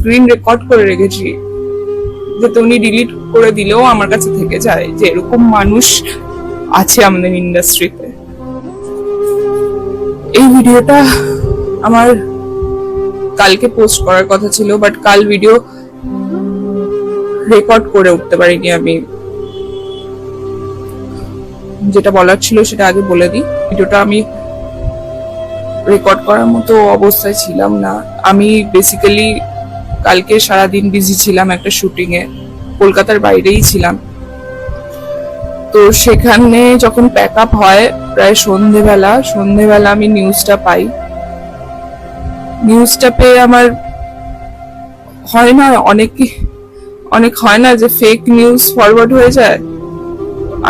Screen record করে রেখেছি, যাতে উনি ডিলিট করে দিলেও আমার কাছে থেকে যায় যে এরকম মানুষ আছে আমাদের ইন্ডাস্ট্রিতে। এই ভিডিওটা আমার কালকে পোস্ট করার কথা ছিল, বাট কাল ভিডিও রেকর্ড করে উঠতে পারিনি। আমি যেটা বলার ছিল সেটা আগে বলে দিই। ভিডিওটা আমি রেকর্ড করার মতো অবস্থায় ছিলাম না। আমি বেসিক্যালি কালকে সারাদিন বিজি ছিলাম একটা শুটিং এ, কলকাতার বাইরেই ছিলাম। তো সেখানে যখন প্যাক আপ হয় প্রায় সন্ধেবেলা আমি নিউজটা পাই। নিউজটা পেয়ে আমার হয় না, অনেক হয় না যে ফেক নিউজ ফরওয়ার্ড হয়ে যায়।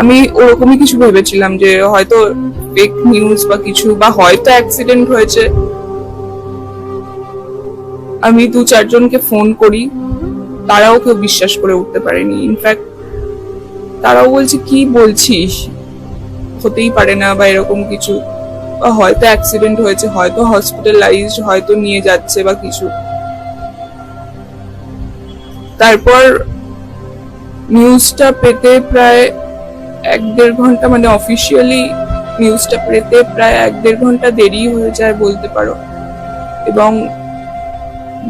আমি ওরকমই কিছু ভেবেছিলাম যে হয়তো ফেক নিউজ বা কিছু, বা হয়তো অ্যাক্সিডেন্ট হয়েছে। আমি 2-4 জনকে ফোন করি, তারাও কেউ বিশ্বাস করে উঠতে পারেনি। ইনফ্যাক্ট তারাও বলছে কি বলছিস, হতেই পারে না, বা এরকম কিছু, বা হয়তো অ্যাক্সিডেন্ট হয়েছে, হয়তো হসপিটালাইজড, হয়তো নিয়ে যাচ্ছে বা কিছু। তারপর নিউজটা পেতে প্রায় 1-1.5 ঘন্টা, মানে অফিসিয়ালি নিউজটা পেতে প্রায় 1-1.5 ঘন্টা দেরি হয়ে যায় বলতে পারো। এবং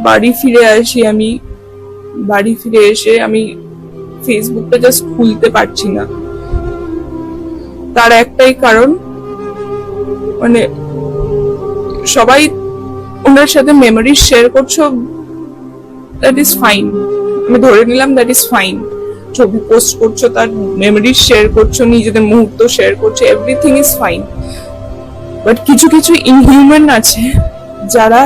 বাড়ি ফিরে এসে আমি ফেসবুকটা জাস্ট খুলতে পারছি না। তার একটাই কারণ, মানে সবাই ওনার সাথে মেমোরি শেয়ার করছো, দ্যাট ইজ ফাইন, আমি ধরে নিলাম দ্যাট ইজ ফাইন। ছবি পোস্ট করছো, তার মেমোরি শেয়ার করছো, নিজেদের মুহূর্ত শেয়ার করছো, এভরিথিং ইজ ফাইন। বাট কিছু কিছু ইনহিউম্যান আছে যারা,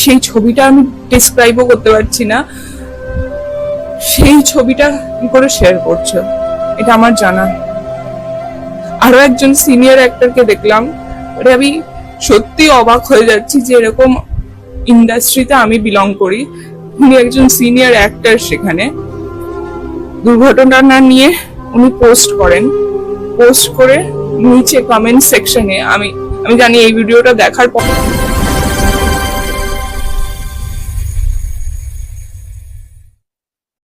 সেই ছবিটা আমি ডিসক্রাইবও করতে পারছি না, সেই ছবিটা কি করে শেয়ার করছো, এটা আমার জানা। আরো একজন সিনিয়র অ্যাক্টরকে দেখলাম, আমি সত্যি অবাক হয়ে যাচ্ছি যে এরকম ইন্ডাস্ট্রিতে আমি বিলং করি। উনি একজন সিনিয়র অ্যাক্টর, সেখানে দুর্ঘটনা নিয়ে উনি পোস্ট করে নিচে কমেন্ট সেকশনে, আমি জানি এই ভিডিওটা দেখার পর